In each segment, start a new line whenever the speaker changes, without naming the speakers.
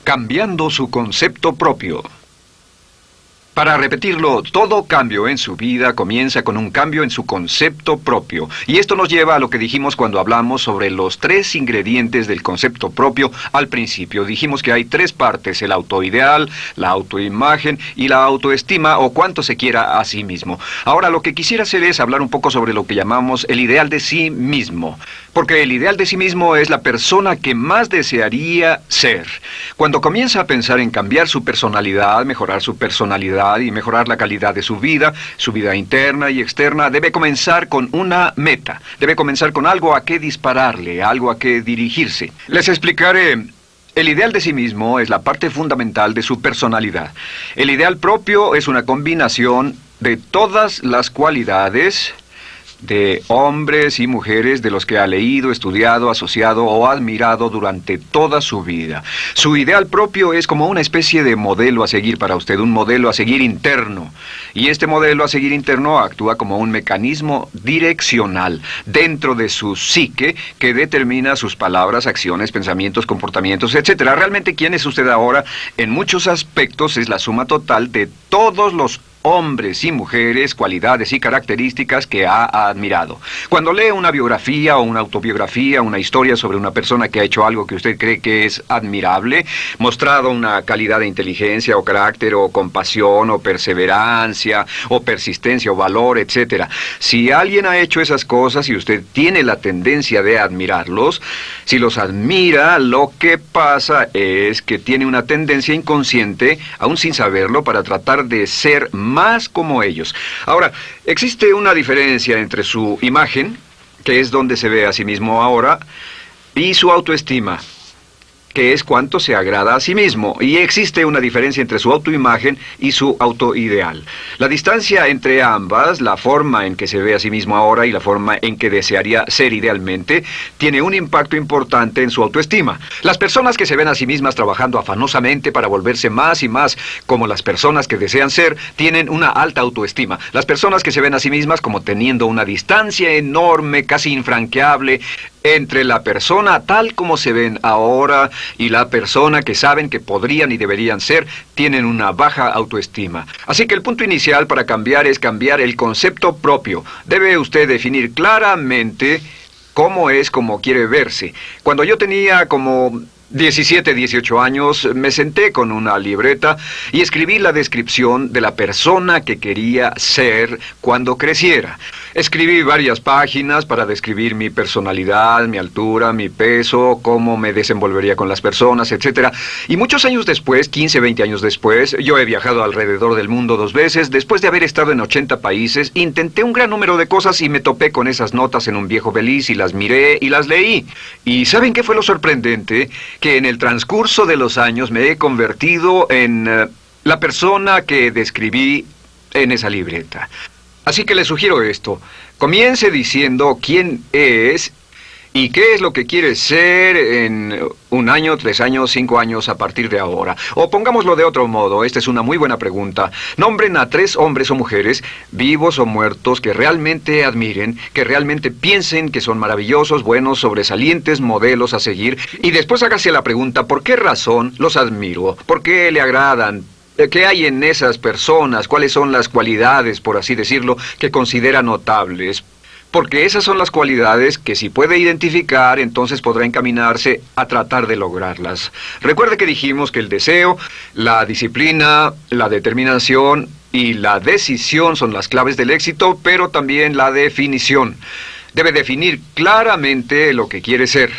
Cambiando su concepto propio. Para repetirlo, todo cambio en su vida comienza con un cambio en su concepto propio. Y esto nos lleva a lo que dijimos cuando hablamos sobre los 3 ingredientes del concepto propio al principio. Dijimos que hay 3 partes: el autoideal, la autoimagen y la autoestima, o cuánto se quiera a sí mismo. Ahora, lo que quisiera hacer es hablar un poco sobre lo que llamamos el ideal de sí mismo. Porque el ideal de sí mismo es la persona que más desearía ser. Cuando comienza a pensar en cambiar su personalidad, mejorar su personalidad y mejorar la calidad de su vida interna y externa, debe comenzar con una meta. Debe comenzar con algo a qué dispararle, algo a qué dirigirse. Les explicaré. El ideal de sí mismo es la parte fundamental de su personalidad. El ideal propio es una combinación de todas las cualidades de hombres y mujeres de los que ha leído, estudiado, asociado o admirado durante toda su vida. Su ideal propio es como una especie de modelo a seguir para usted, un modelo a seguir interno. Y este modelo a seguir interno actúa como un mecanismo direccional dentro de su psique que determina sus palabras, acciones, pensamientos, comportamientos, etc. Realmente, ¿quién es usted ahora? En muchos aspectos es la suma total de todos los hombres y mujeres, cualidades y características que ha admirado. Cuando lee una biografía o una autobiografía, una historia sobre una persona que ha hecho algo que usted cree que es admirable, mostrado una calidad de inteligencia o carácter o compasión o perseverancia o persistencia o valor, etc. Si alguien ha hecho esas cosas y usted tiene la tendencia de admirarlos, si los admira, lo que pasa es que tiene una tendencia inconsciente, aún sin saberlo, para tratar de ser más como ellos. Ahora, existe una diferencia entre su imagen, que es donde se ve a sí mismo ahora, y su autoestima, que es cuánto se agrada a sí mismo. Y existe una diferencia entre su autoimagen y su autoideal. La distancia entre ambas, la forma en que se ve a sí mismo ahora y la forma en que desearía ser idealmente, tiene un impacto importante en su autoestima. Las personas que se ven a sí mismas trabajando afanosamente para volverse más y más como las personas que desean ser, tienen una alta autoestima. Las personas que se ven a sí mismas como teniendo una distancia enorme, casi infranqueable, entre la persona tal como se ven ahora y la persona que saben que podrían y deberían ser, tienen una baja autoestima. Así que el punto inicial para cambiar es cambiar el concepto propio. Debe usted definir claramente cómo es como quiere verse. Cuando yo tenía como 17, 18 años, me senté con una libreta y escribí la descripción de la persona que quería ser cuando creciera. Escribí varias páginas para describir mi personalidad, mi altura, mi peso, cómo me desenvolvería con las personas, etc. Y muchos años después, 15, 20 años después, yo he viajado alrededor del mundo 2 veces. Después de haber estado en 80 países, intenté un gran número de cosas y me topé con esas notas en un viejo Belize y las miré y las leí. ¿Y saben qué fue lo sorprendente? Que en el transcurso de los años me he convertido en la persona que describí en esa libreta. Así que le sugiero esto. Comience diciendo quién es y qué es lo que quiere ser en 1 año, 3 años, 5 años a partir de ahora. O pongámoslo de otro modo, esta es una muy buena pregunta. Nombren a 3 hombres o mujeres, vivos o muertos, que realmente admiren, que realmente piensen que son maravillosos, buenos, sobresalientes, modelos a seguir. Y después hágase la pregunta, ¿por qué razón los admiro? ¿Por qué le agradan? ¿Qué hay en esas personas? ¿Cuáles son las cualidades, por así decirlo, que considera notables? Porque esas son las cualidades que si puede identificar, entonces podrá encaminarse a tratar de lograrlas. Recuerde que dijimos que el deseo, la disciplina, la determinación y la decisión son las claves del éxito, pero también la definición. Debe definir claramente lo que quiere ser.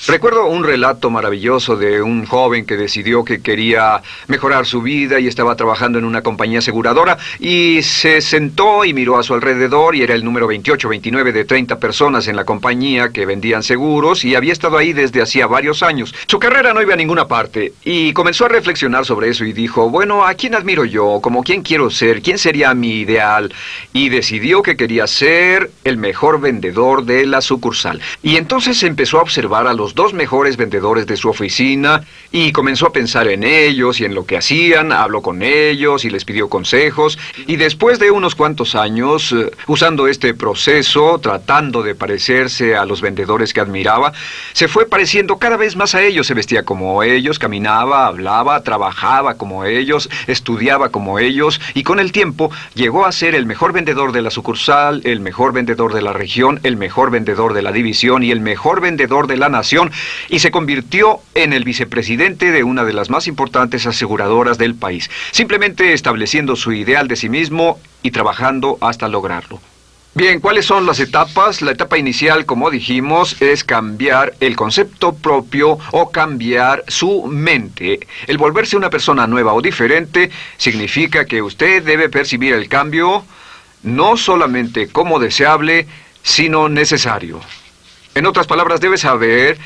Recuerdo un relato maravilloso de un joven que decidió que quería mejorar su vida y estaba trabajando en una compañía aseguradora y se sentó y miró a su alrededor y era el número 28, 29 de 30 personas en la compañía que vendían seguros y había estado ahí desde hacía varios años. Su carrera no iba a ninguna parte y comenzó a reflexionar sobre eso y dijo, bueno, ¿a quién admiro yo? ¿Cómo quién quiero ser? ¿Quién sería mi ideal? Y decidió que quería ser el mejor vendedor de la sucursal. Y entonces empezó a observar a los los dos mejores vendedores de su oficina y comenzó a pensar en ellos y en lo que hacían, habló con ellos y les pidió consejos. Y después de unos cuantos años, usando este proceso, tratando de parecerse a los vendedores que admiraba, se fue pareciendo cada vez más a ellos. Se vestía como ellos, caminaba, hablaba, trabajaba como ellos, estudiaba como ellos, y con el tiempo llegó a ser el mejor vendedor de la sucursal, el mejor vendedor de la región, el mejor vendedor de la división y el mejor vendedor de la nación, y se convirtió en el vicepresidente de una de las más importantes aseguradoras del país, simplemente estableciendo su ideal de sí mismo y trabajando hasta lograrlo. Bien, ¿cuáles son las etapas? La etapa inicial, como dijimos, es cambiar el concepto propio o cambiar su mente. El volverse una persona nueva o diferente significa que usted debe percibir el cambio no solamente como deseable, sino necesario. En otras palabras, debe saber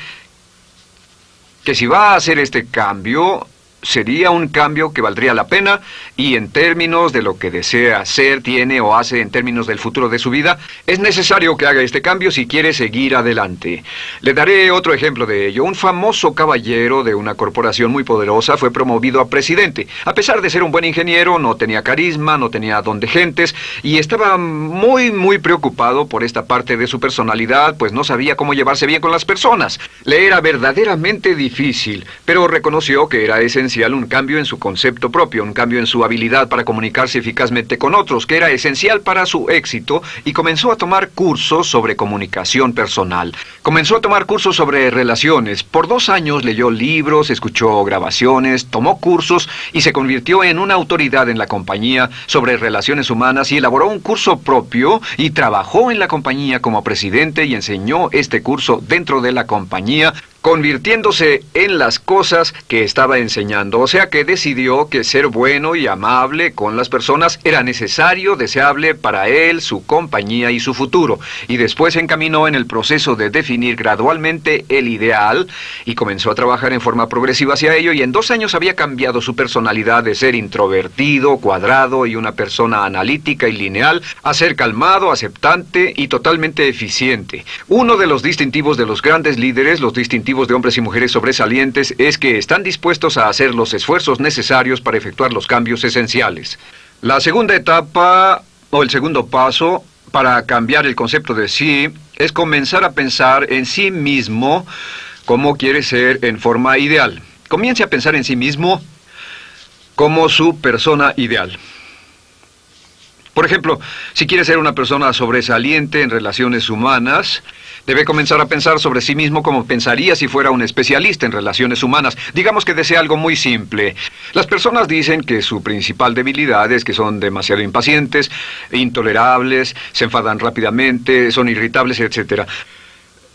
que si va a hacer este cambio, sería un cambio que valdría la pena, y en términos de lo que desea hacer, tiene o hace en términos del futuro de su vida, es necesario que haga este cambio si quiere seguir adelante. Le daré otro ejemplo de ello. Un famoso caballero de una corporación muy poderosa fue promovido a presidente. A pesar de ser un buen ingeniero, no tenía carisma, no tenía don de gentes, y estaba muy preocupado por esta parte de su personalidad, pues no sabía cómo llevarse bien con las personas. Le era verdaderamente difícil, pero reconoció que era esencial un cambio en su concepto propio, un cambio en su habilidad para comunicarse eficazmente con otros, que era esencial para su éxito, y comenzó a tomar cursos sobre comunicación personal. Comenzó a tomar cursos sobre relaciones. Por 2 años leyó libros, escuchó grabaciones, tomó cursos y se convirtió en una autoridad en la compañía sobre relaciones humanas, y elaboró un curso propio y trabajó en la compañía como presidente y enseñó este curso dentro de la compañía, convirtiéndose en las cosas que estaba enseñando. O sea que decidió que ser bueno y amable con las personas era necesario, deseable para él, su compañía y su futuro. Y después se encaminó en el proceso de definir gradualmente el ideal y comenzó a trabajar en forma progresiva hacia ello, y en 2 años había cambiado su personalidad de ser introvertido, cuadrado y una persona analítica y lineal a ser calmado, aceptante y totalmente eficiente. Uno de los distintivos de los grandes líderes, los distintivos de hombres y mujeres sobresalientes, es que están dispuestos a hacer los esfuerzos necesarios para efectuar los cambios esenciales. La segunda etapa, o el segundo paso, para cambiar el concepto de sí, es comenzar a pensar en sí mismo como quiere ser en forma ideal. Comience a pensar en sí mismo como su persona ideal. Por ejemplo, si quiere ser una persona sobresaliente en relaciones humanas, debe comenzar a pensar sobre sí mismo como pensaría si fuera un especialista en relaciones humanas. Digamos que desea algo muy simple. Las personas dicen que su principal debilidad es que son demasiado impacientes, intolerables, se enfadan rápidamente, son irritables, etc.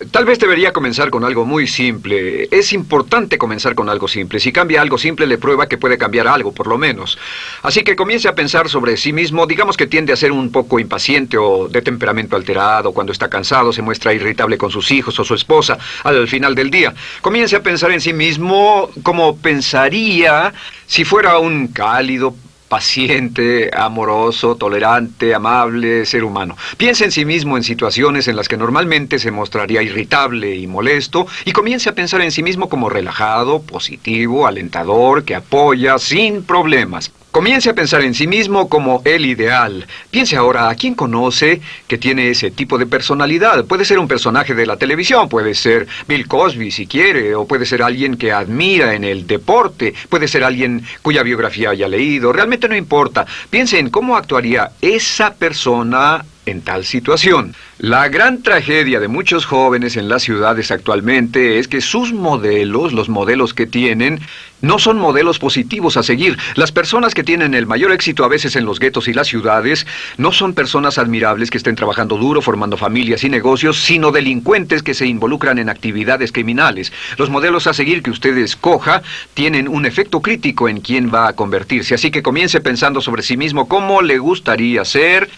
Tal vez debería comenzar con algo muy simple. Es importante comenzar con algo simple. Si cambia algo simple, le prueba que puede cambiar algo, por lo menos. Así que comience a pensar sobre sí mismo. Digamos que tiende a ser un poco impaciente o de temperamento alterado. Cuando está cansado, se muestra irritable con sus hijos o su esposa al final del día. Comience a pensar en sí mismo como pensaría si fuera un cálido, paciente, amoroso, tolerante, amable ser humano. Piense en sí mismo en situaciones en las que normalmente se mostraría irritable y molesto, y comience a pensar en sí mismo como relajado, positivo, alentador, que apoya sin problemas. Comience a pensar en sí mismo como el ideal. Piense ahora a quién conoce que tiene ese tipo de personalidad. Puede ser un personaje de la televisión, puede ser Bill Cosby si quiere, o puede ser alguien que admira en el deporte, puede ser alguien cuya biografía haya leído. Realmente no importa. Piense en cómo actuaría esa persona en tal situación. La gran tragedia de muchos jóvenes en las ciudades actualmente es que sus modelos, los modelos que tienen, no son modelos positivos a seguir. Las personas que tienen el mayor éxito a veces en los guetos y las ciudades no son personas admirables que estén trabajando duro, formando familias y negocios, sino delincuentes que se involucran en actividades criminales. Los modelos a seguir que usted escoja tienen un efecto crítico en quién va a convertirse. Así que comience pensando sobre sí mismo cómo le gustaría ser.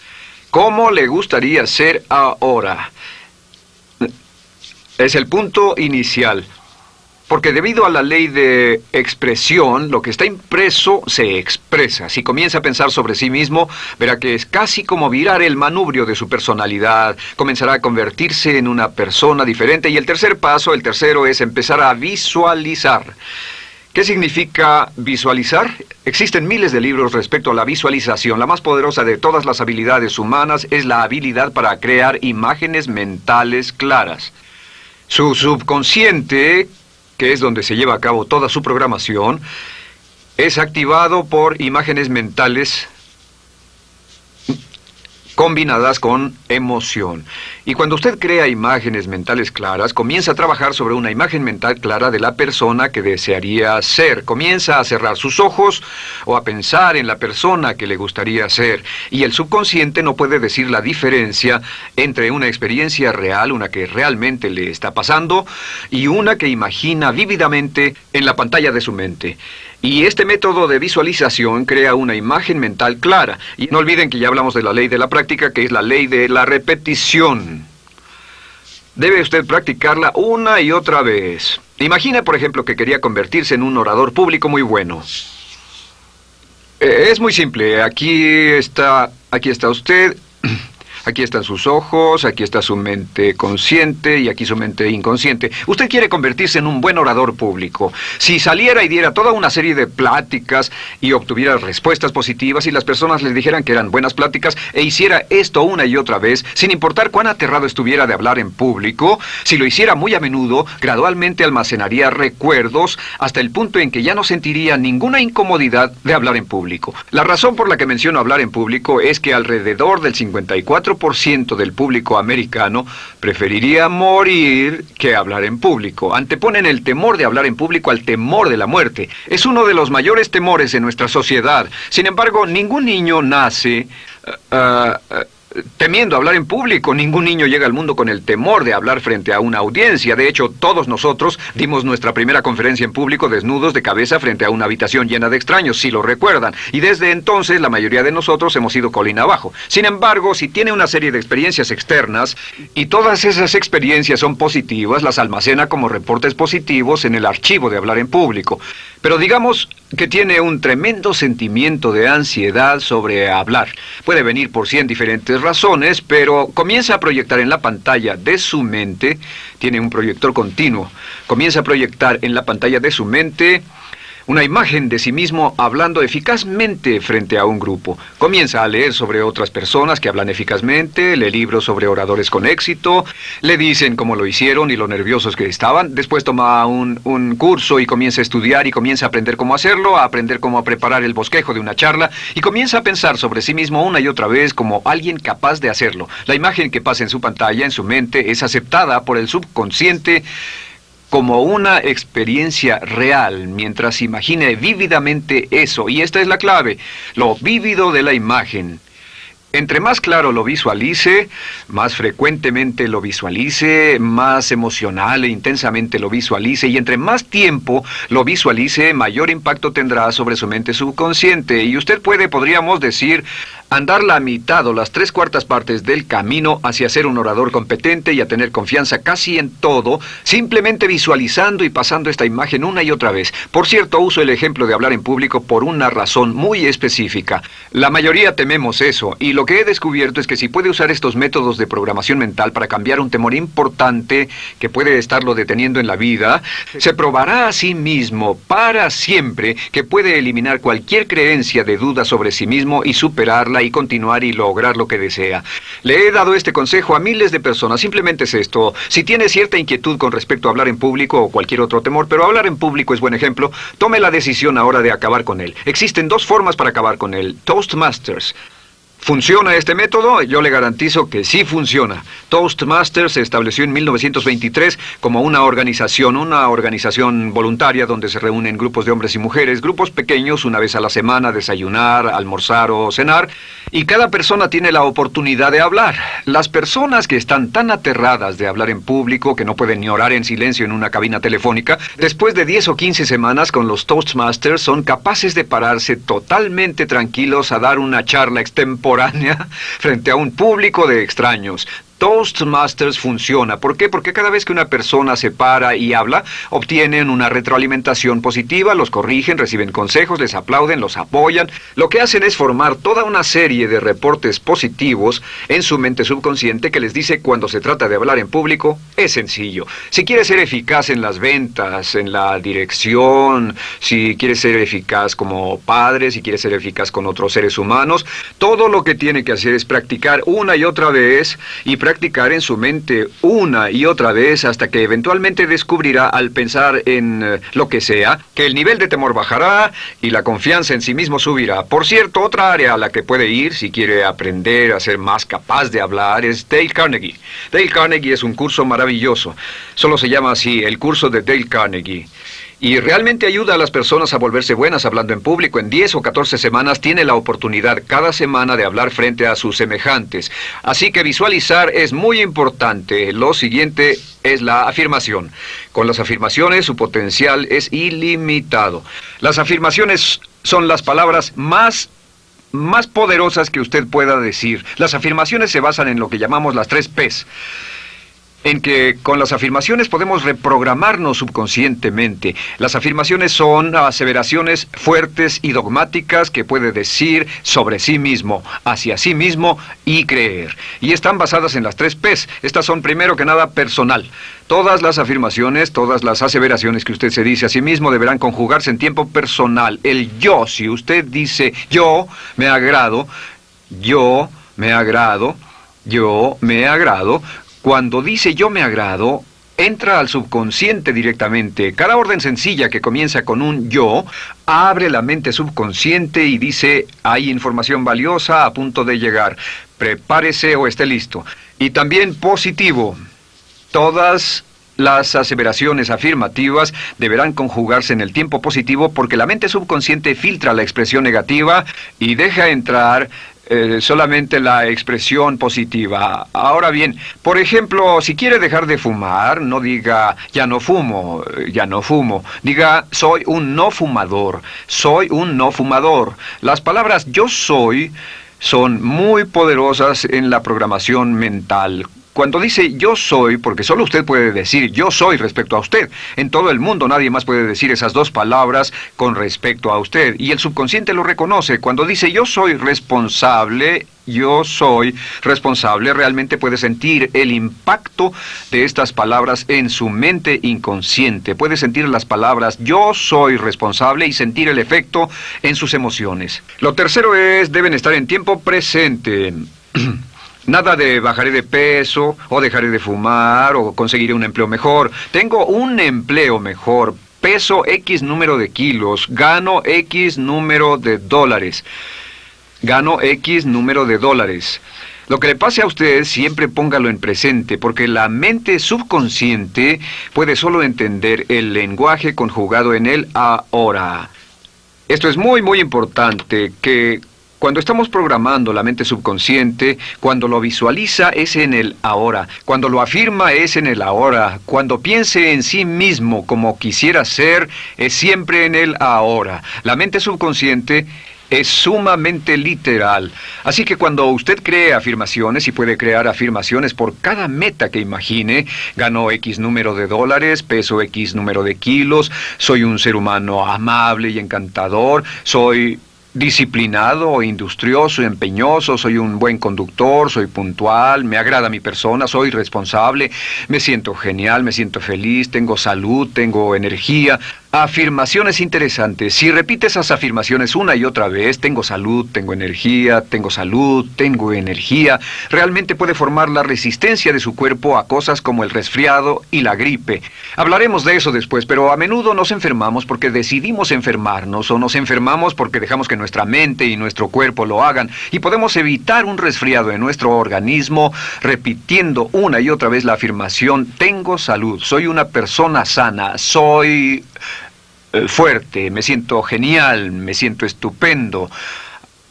¿Cómo le gustaría ser ahora? Es el punto inicial. Porque debido a la ley de expresión, lo que está impreso se expresa. Si comienza a pensar sobre sí mismo, verá que es casi como virar el manubrio de su personalidad. Comenzará a convertirse en una persona diferente. Y el tercer paso, el tercero, es empezar a visualizar. ¿Qué significa visualizar? Existen miles de libros respecto a la visualización. La más poderosa de todas las habilidades humanas es la habilidad para crear imágenes mentales claras. Su subconsciente, que es donde se lleva a cabo toda su programación, es activado por imágenes mentales combinadas con emoción. Y cuando usted crea imágenes mentales claras, comienza a trabajar sobre una imagen mental clara de la persona que desearía ser. Comienza a cerrar sus ojos o a pensar en la persona que le gustaría ser. Y el subconsciente no puede decir la diferencia entre una experiencia real, una que realmente le está pasando, y una que imagina vívidamente en la pantalla de su mente. Y este método de visualización crea una imagen mental clara. Y no olviden que ya hablamos de la ley de la práctica, que es la ley de la repetición. Debe usted practicarla una y otra vez. Imagine, por ejemplo, que quería convertirse en un orador público muy bueno. Es muy simple. Aquí está usted. Aquí están sus ojos, aquí está su mente consciente y aquí su mente inconsciente. Usted quiere convertirse en un buen orador público. Si saliera y diera toda una serie de pláticas y obtuviera respuestas positivas y las personas le dijeran que eran buenas pláticas e hiciera esto una y otra vez, sin importar cuán aterrado estuviera de hablar en público, si lo hiciera muy a menudo, gradualmente almacenaría recuerdos hasta el punto en que ya no sentiría ninguna incomodidad de hablar en público. La razón por la que menciono hablar en público es que alrededor del 54% del público americano preferiría morir que hablar en público. Anteponen el temor de hablar en público al temor de la muerte. Es uno de los mayores temores en nuestra sociedad. Sin embargo, ningún niño nace temiendo hablar en público. Ningún niño llega al mundo con el temor de hablar frente a una audiencia. De hecho, todos nosotros dimos nuestra primera conferencia en público desnudos de cabeza frente a una habitación llena de extraños, si lo recuerdan. Y desde entonces, la mayoría de nosotros hemos ido colina abajo. Sin embargo, si tiene una serie de experiencias externas, y todas esas experiencias son positivas, las almacena como reportes positivos en el archivo de hablar en público. Pero digamos que tiene un tremendo sentimiento de ansiedad sobre hablar. Puede venir por 100 diferentes razones, pero comienza a proyectar en la pantalla de su mente, tiene un proyector continuo, comienza a proyectar en la pantalla de su mente una imagen de sí mismo hablando eficazmente frente a un grupo. Comienza a leer sobre otras personas que hablan eficazmente, lee libros sobre oradores con éxito, le dicen cómo lo hicieron y lo nerviosos que estaban. Después toma un curso y comienza a estudiar y comienza a aprender cómo hacerlo, a aprender cómo preparar el bosquejo de una charla y comienza a pensar sobre sí mismo una y otra vez como alguien capaz de hacerlo. La imagen que pasa en su pantalla, en su mente, es aceptada por el subconsciente como una experiencia real, mientras imagine vívidamente eso. Y esta es la clave, lo vívido de la imagen. Entre más claro lo visualice, más frecuentemente lo visualice, más emocional e intensamente lo visualice, y entre más tiempo lo visualice, mayor impacto tendrá sobre su mente subconsciente. Y usted podríamos decir, andar la mitad o las 3/4 partes del camino hacia ser un orador competente y a tener confianza casi en todo, simplemente visualizando y pasando esta imagen una y otra vez. Por cierto, uso el ejemplo de hablar en público por una razón muy específica. La mayoría tememos eso, y lo que he descubierto es que si puede usar estos métodos de programación mental para cambiar un temor importante que puede estarlo deteniendo en la vida, se probará a sí mismo para siempre que puede eliminar cualquier creencia de duda sobre sí mismo y superarla y continuar y lograr lo que desea. Le he dado este consejo a miles de personas. Simplemente es esto: si tiene cierta inquietud con respecto a hablar en público o cualquier otro temor, pero hablar en público es buen ejemplo, tome la decisión ahora de acabar con él. Existen 2 formas para acabar con él. Toastmasters. ¿Funciona este método? Yo le garantizo que sí funciona. Toastmasters se estableció en 1923 como una organización voluntaria donde se reúnen grupos de hombres y mujeres, grupos pequeños, una vez a la semana, desayunar, almorzar o cenar, y cada persona tiene la oportunidad de hablar. Las personas que están tan aterradas de hablar en público que no pueden ni orar en silencio en una cabina telefónica, después de 10 o 15 semanas con los Toastmasters son capaces de pararse totalmente tranquilos a dar una charla extemporánea frente a un público de extraños. Toastmasters funciona. ¿Por qué? Porque cada vez que una persona se para y habla, obtienen una retroalimentación positiva, los corrigen, reciben consejos, les aplauden, los apoyan. Lo que hacen es formar toda una serie de reportes positivos en su mente subconsciente que les dice cuando se trata de hablar en público, es sencillo. Si quieres ser eficaz en las ventas, en la dirección, si quieres ser eficaz como padre, si quieres ser eficaz con otros seres humanos, todo lo que tiene que hacer es practicar una y otra vez y practicar en su mente una y otra vez hasta que eventualmente descubrirá al pensar en lo que sea, que el nivel de temor bajará y la confianza en sí mismo subirá. Por cierto, otra área a la que puede ir si quiere aprender a ser más capaz de hablar es Dale Carnegie. Dale Carnegie es un curso maravilloso. Solo se llama así, el curso de Dale Carnegie. Y realmente ayuda a las personas a volverse buenas hablando en público. En 10 o 14 semanas tiene la oportunidad cada semana de hablar frente a sus semejantes. Así que visualizar es muy importante. Lo siguiente es la afirmación. Con las afirmaciones su potencial es ilimitado. Las afirmaciones son las palabras más poderosas que usted pueda decir. Las afirmaciones se basan en lo que llamamos las 3 Ps. En que con las afirmaciones podemos reprogramarnos subconscientemente. Las afirmaciones son aseveraciones fuertes y dogmáticas que puede decir sobre sí mismo, hacia sí mismo y creer. Y están basadas en las 3 Ps. Estas son primero que nada personal. Todas las afirmaciones, todas las aseveraciones que usted se dice a sí mismo deberán conjugarse en tiempo personal. El yo, si usted dice yo me agrado, yo me agrado, yo me agrado. Cuando dice yo me agrado, entra al subconsciente directamente. Cada orden sencilla que comienza con un yo, abre la mente subconsciente y dice, hay información valiosa a punto de llegar. Prepárese o esté listo. Y también positivo. Todas las aseveraciones afirmativas deberán conjugarse en el tiempo positivo porque la mente subconsciente filtra la expresión negativa y deja entrar solamente la expresión positiva. Ahora bien, por ejemplo, si quiere dejar de fumar, no diga ya no fumo, ya no fumo. Diga soy un no fumador, soy un no fumador. Las palabras yo soy son muy poderosas en la programación mental. Cuando dice yo soy, porque solo usted puede decir yo soy respecto a usted. En todo el mundo nadie más puede decir esas 2 palabras con respecto a usted. Y el subconsciente lo reconoce. Cuando dice yo soy responsable, realmente puede sentir el impacto de estas palabras en su mente inconsciente. Puede sentir las palabras yo soy responsable y sentir el efecto en sus emociones. Lo tercero es, deben estar en tiempo presente. Nada de bajaré de peso, o dejaré de fumar, o conseguiré un empleo mejor. Tengo un empleo mejor, peso X número de kilos, gano X número de dólares. Gano X número de dólares. Lo que le pase a usted, siempre póngalo en presente, porque la mente subconsciente puede solo entender el lenguaje conjugado en el ahora. Esto es muy, muy importante, que cuando estamos programando la mente subconsciente, cuando lo visualiza es en el ahora, cuando lo afirma es en el ahora, cuando piense en sí mismo como quisiera ser, es siempre en el ahora. La mente subconsciente es sumamente literal. Así que cuando usted cree afirmaciones, y puede crear afirmaciones por cada meta que imagine, ganó X número de dólares, peso X número de kilos, soy un ser humano amable y encantador, soy disciplinado, industrioso, empeñoso, soy un buen conductor, soy puntual, me agrada mi persona, soy responsable, me siento genial, me siento feliz, tengo salud, tengo energía. Afirmaciones interesantes. Si repite esas afirmaciones una y otra vez, tengo salud, tengo energía, tengo salud, tengo energía, realmente puede formar la resistencia de su cuerpo a cosas como el resfriado y la gripe. Hablaremos de eso después, pero a menudo nos enfermamos porque decidimos enfermarnos o nos enfermamos porque dejamos que nuestra mente y nuestro cuerpo lo hagan y podemos evitar un resfriado en nuestro organismo repitiendo una y otra vez la afirmación tengo salud, soy una persona sana, soy fuerte, me siento genial, me siento estupendo.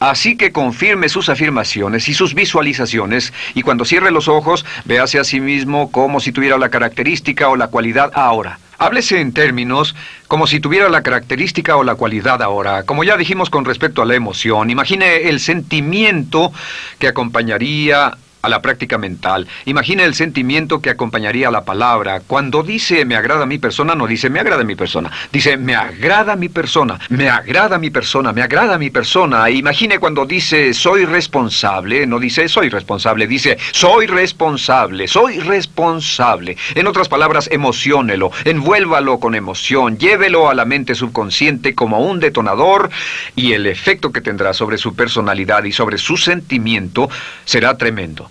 Así que confirme sus afirmaciones y sus visualizaciones y cuando cierre los ojos, véase a sí mismo como si tuviera la característica o la cualidad ahora. Háblese en términos como si tuviera la característica o la cualidad ahora. Como ya dijimos con respecto a la emoción, imagine el sentimiento que acompañaría a la práctica mental. Imagine el sentimiento que acompañaría a la palabra. Cuando dice me agrada mi persona, no dice me agrada mi persona. Dice me agrada mi persona, me agrada mi persona, me agrada mi persona. Imagine cuando dice soy responsable, no dice soy responsable, dice soy responsable, soy responsable. En otras palabras, emociónelo, envuélvalo con emoción, llévelo a la mente subconsciente como un detonador y el efecto que tendrá sobre su personalidad y sobre su sentimiento será tremendo.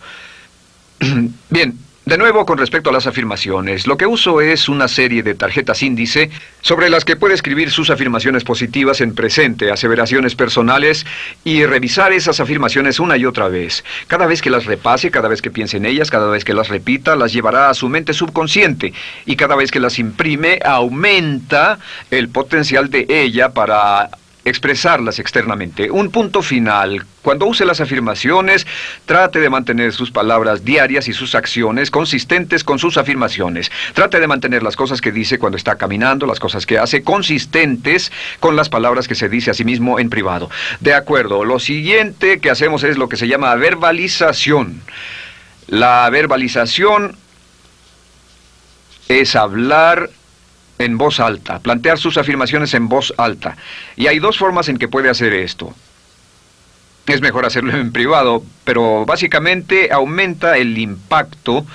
Bien, de nuevo con respecto a las afirmaciones, lo que uso es una serie de tarjetas índice sobre las que puede escribir sus afirmaciones positivas en presente, aseveraciones personales y revisar esas afirmaciones una y otra vez. Cada vez que las repase, cada vez que piense en ellas, cada vez que las repita, las llevará a su mente subconsciente y cada vez que las imprime, aumenta el potencial de ella para expresarlas externamente. Un punto final. Cuando use las afirmaciones, trate de mantener sus palabras diarias y sus acciones consistentes con sus afirmaciones. Trate de mantener las cosas que dice cuando está caminando, las cosas que hace, consistentes con las palabras que se dice a sí mismo en privado. De acuerdo, lo siguiente que hacemos es lo que se llama verbalización. La verbalización es hablar en voz alta, plantear sus afirmaciones en voz alta. Y hay dos formas en que puede hacer esto. Es mejor hacerlo en privado, pero básicamente aumenta el impacto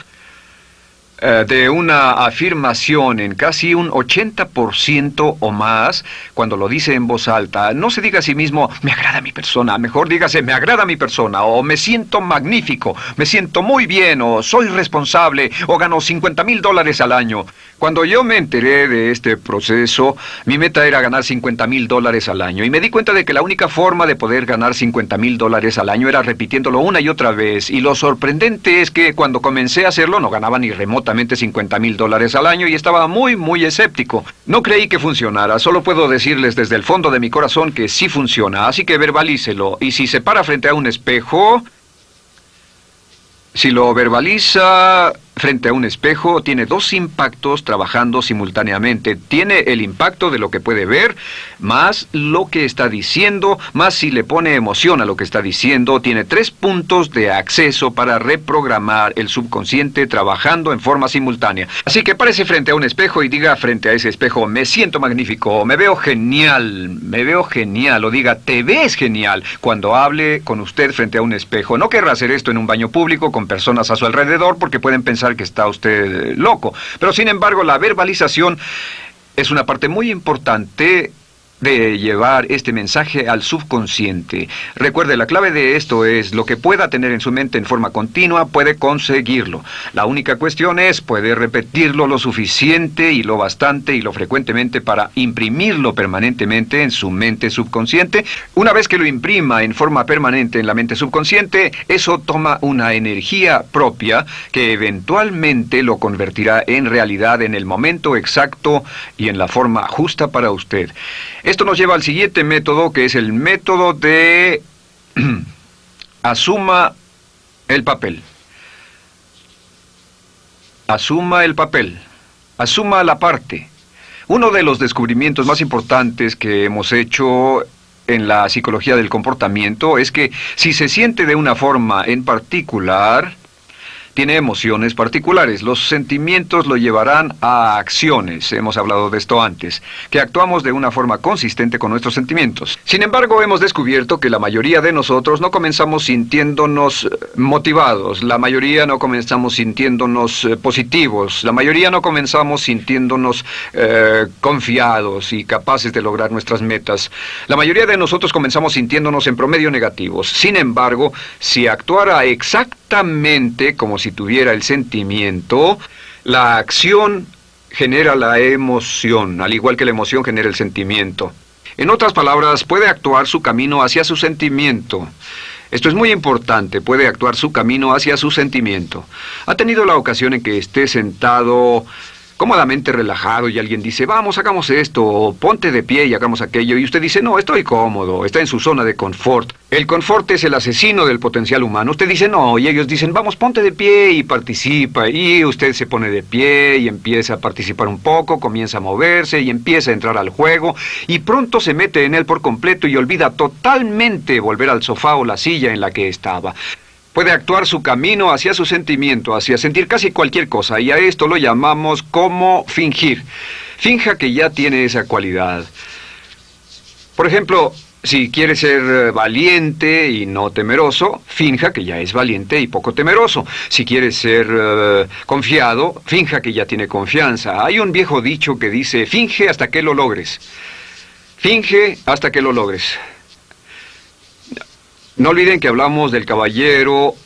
de una afirmación en casi un 80% o más cuando lo dice en voz alta. No se diga a sí mismo, me agrada mi persona, mejor dígase, me agrada mi persona, o me siento magnífico, me siento muy bien, o soy responsable, o gano $50,000 al año. Cuando yo me enteré de este proceso, mi meta era ganar $50,000 al año, y me di cuenta de que la única forma de poder ganar $50,000 al año era repitiéndolo una y otra vez, y lo sorprendente es que cuando comencé a hacerlo no ganaba ni remotamente $50,000 al año y estaba muy escéptico. No creí que funcionara, solo puedo decirles desde el fondo de mi corazón que sí funciona, así que verbalícelo. Y si se para frente a un espejo, si lo verbaliza frente a un espejo, tiene dos impactos trabajando simultáneamente. Tiene el impacto de lo que puede ver, más lo que está diciendo, más si le pone emoción a lo que está diciendo. Tiene 3 puntos de acceso para reprogramar el subconsciente trabajando en forma simultánea. Así que párese frente a un espejo y diga frente a ese espejo, me siento magnífico, me veo genial, o diga, te ves genial, cuando hable con usted frente a un espejo. No querrá hacer esto en un baño público con personas a su alrededor porque pueden pensar que está usted loco. Pero sin embargo, la verbalización es una parte muy importante de llevar este mensaje al subconsciente. Recuerde, la clave de esto es lo que pueda tener en su mente en forma continua, puede conseguirlo. La única cuestión es, puede repetirlo lo suficiente y lo bastante y lo frecuentemente para imprimirlo permanentemente en su mente subconsciente. Una vez que lo imprima en forma permanente en la mente subconsciente, eso toma una energía propia que eventualmente lo convertirá en realidad en el momento exacto y en la forma justa para usted. Esto nos lleva al siguiente método, que es el método de asuma el papel. Asuma el papel. Asuma la parte. Uno de los descubrimientos más importantes que hemos hecho en la psicología del comportamiento es que si se siente de una forma en particular, tiene emociones particulares. Los sentimientos lo llevarán a acciones, hemos hablado de esto antes, que actuamos de una forma consistente con nuestros sentimientos. Sin embargo, hemos descubierto que la mayoría de nosotros no comenzamos sintiéndonos motivados, la mayoría no comenzamos sintiéndonos positivos, la mayoría no comenzamos sintiéndonos confiados y capaces de lograr nuestras metas. La mayoría de nosotros comenzamos sintiéndonos en promedio negativos. Sin embargo, si actuara exactamente como si tuviera el sentimiento, la acción genera la emoción, al igual que la emoción genera el sentimiento. En otras palabras, puede actuar su camino hacia su sentimiento. Esto es muy importante, puede actuar su camino hacia su sentimiento. ¿Ha tenido la ocasión en que esté sentado cómodamente relajado y alguien dice, vamos, hagamos esto, o ponte de pie y hagamos aquello, y usted dice, no, estoy cómodo, está en su zona de confort? El confort es el asesino del potencial humano. Usted dice, no, y ellos dicen, vamos, ponte de pie y participa, y usted se pone de pie y empieza a participar un poco, comienza a moverse y empieza a entrar al juego, y pronto se mete en él por completo y olvida totalmente volver al sofá o la silla en la que estaba. Puede actuar su camino hacia su sentimiento, hacia sentir casi cualquier cosa, y a esto lo llamamos como fingir. Finja que ya tiene esa cualidad. Por ejemplo, si quiere ser valiente y no temeroso, finja que ya es valiente y poco temeroso. Si quiere ser confiado, finja que ya tiene confianza. Hay un viejo dicho que dice, finge hasta que lo logres. Finge hasta que lo logres. No olviden que hablamos del caballero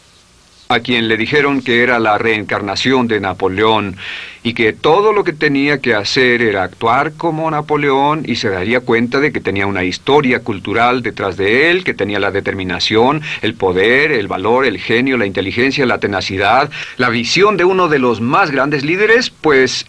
a quien le dijeron que era la reencarnación de Napoleón y que todo lo que tenía que hacer era actuar como Napoleón y se daría cuenta de que tenía una historia cultural detrás de él, que tenía la determinación, el poder, el valor, el genio, la inteligencia, la tenacidad, la visión de uno de los más grandes líderes. Pues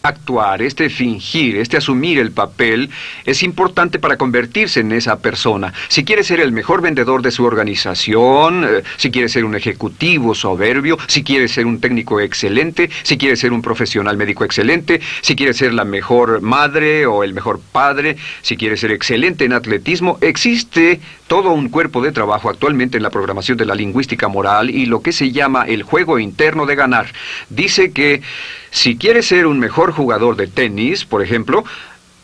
actuar, fingir, asumir el papel es importante para convertirse en esa persona. Si quiere ser el mejor vendedor de su organización, si quiere ser un ejecutivo soberbio, si quiere ser un técnico excelente, si quiere ser un profesional médico excelente, si quiere ser la mejor madre o el mejor padre, si quiere ser excelente en atletismo, existe todo un cuerpo de trabajo actualmente en la programación de la lingüística moral y lo que se llama el juego interno de ganar. Dice que si quiere ser un mejor jugador de tenis, por ejemplo,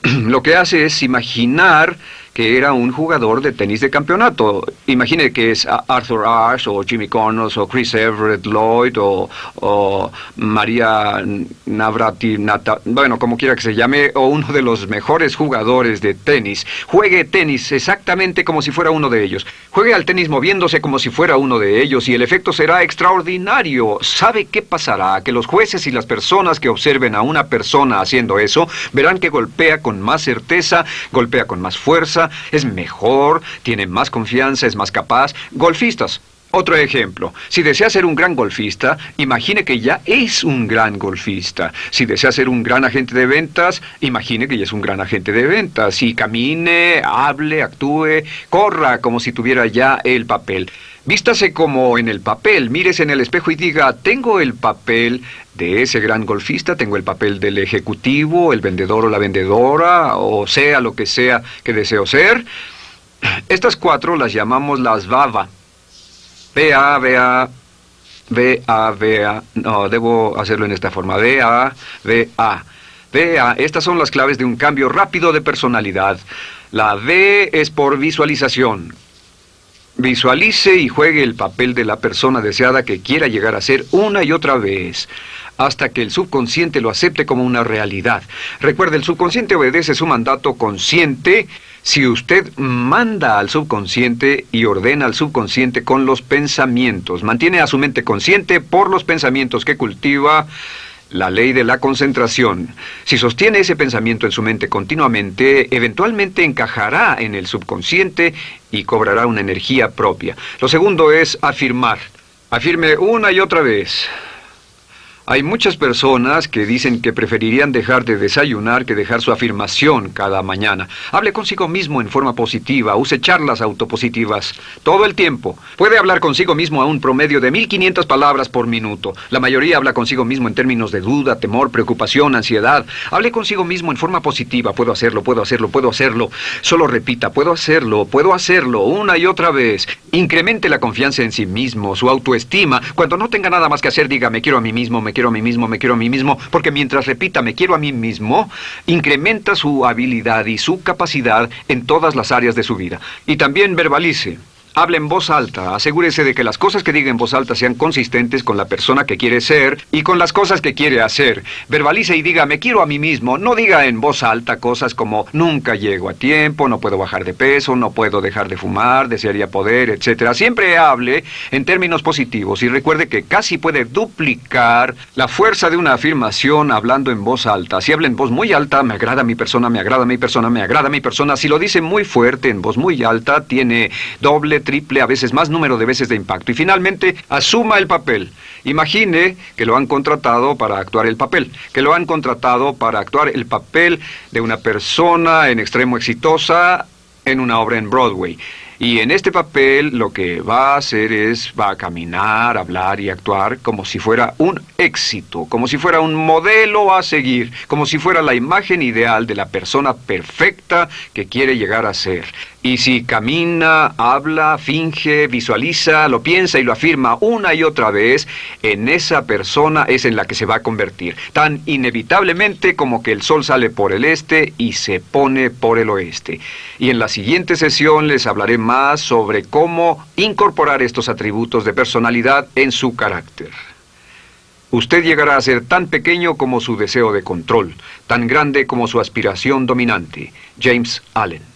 lo que hace es imaginar que era un jugador de tenis de campeonato. Imagine que es Arthur Ashe, o Jimmy Connors, o Chris Everett Lloyd, o María Navratilova, bueno, como quiera que se llame, o uno de los mejores jugadores de tenis. Juegue tenis exactamente como si fuera uno de ellos. Juegue al tenis moviéndose como si fuera uno de ellos y el efecto será extraordinario. ¿Sabe qué pasará? Que los jueces y las personas que observen a una persona haciendo eso verán que golpea con más certeza, golpea con más fuerza, es mejor, tiene más confianza, es más capaz. Golfistas. Otro ejemplo, si desea ser un gran golfista, imagine que ya es un gran golfista. Si desea ser un gran agente de ventas, imagine que ya es un gran agente de ventas. Y camine, hable, actúe, corra como si tuviera ya el papel. Vístase como en el papel, mírese en el espejo y diga, tengo el papel de ese gran golfista, tengo el papel del ejecutivo, el vendedor o la vendedora, o sea lo que sea que deseo ser. Estas 4 las llamamos las VAVA. V-A-V-A, V-A-V-A, no, debo hacerlo en esta forma, V-A-V-A. V-A, estas son las claves de un cambio rápido de personalidad. La V es por visualización. Visualice y juegue el papel de la persona deseada que quiera llegar a ser una y otra vez, hasta que el subconsciente lo acepte como una realidad. Recuerde, el subconsciente obedece su mandato consciente. Si usted manda al subconsciente y ordena al subconsciente con los pensamientos, mantiene a su mente consciente por los pensamientos que cultiva, la ley de la concentración. Si sostiene ese pensamiento en su mente continuamente, eventualmente encajará en el subconsciente y cobrará una energía propia. Lo segundo es afirmar. Afirme una y otra vez. Hay muchas personas que dicen que preferirían dejar de desayunar que dejar su afirmación cada mañana. Hable consigo mismo en forma positiva, use charlas autopositivas todo el tiempo. Puede hablar consigo mismo a un promedio de 1500 palabras por minuto. La mayoría habla consigo mismo en términos de duda, temor, preocupación, ansiedad. Hable consigo mismo en forma positiva. Puedo hacerlo, puedo hacerlo, puedo hacerlo. Solo repita, puedo hacerlo, una y otra vez. Incremente la confianza en sí mismo, su autoestima. Cuando no tenga nada más que hacer, diga, me quiero a mí mismo, me quiero a mí mismo, me quiero a mí mismo, porque mientras repita, me quiero a mí mismo, incrementa su habilidad y su capacidad en todas las áreas de su vida. Y también verbalice. Hable en voz alta, asegúrese de que las cosas que diga en voz alta sean consistentes con la persona que quiere ser y con las cosas que quiere hacer. Verbalice y diga, me quiero a mí mismo. No diga en voz alta cosas como, nunca llego a tiempo, no puedo bajar de peso, no puedo dejar de fumar, desearía poder, etc. Siempre hable en términos positivos y recuerde que casi puede duplicar la fuerza de una afirmación hablando en voz alta. Si habla en voz muy alta, me agrada mi persona, me agrada mi persona, me agrada mi persona. Si lo dice muy fuerte, en voz muy alta, tiene doble, triple, a veces más número de veces de impacto. Y finalmente, asuma el papel. Imagine que lo han contratado para actuar el papel, que lo han contratado para actuar el papel de una persona en extremo exitosa en una obra en Broadway. Y en este papel lo que va a hacer va a caminar, hablar y actuar como si fuera un éxito, como si fuera un modelo a seguir, como si fuera la imagen ideal de la persona perfecta que quiere llegar a ser. Y si camina, habla, finge, visualiza, lo piensa y lo afirma una y otra vez, en esa persona es en la que se va a convertir, tan inevitablemente como que el sol sale por el este y se pone por el oeste. Y en la siguiente sesión les hablaré más sobre cómo incorporar estos atributos de personalidad en su carácter. Usted llegará a ser tan pequeño como su deseo de control, tan grande como su aspiración dominante. James Allen.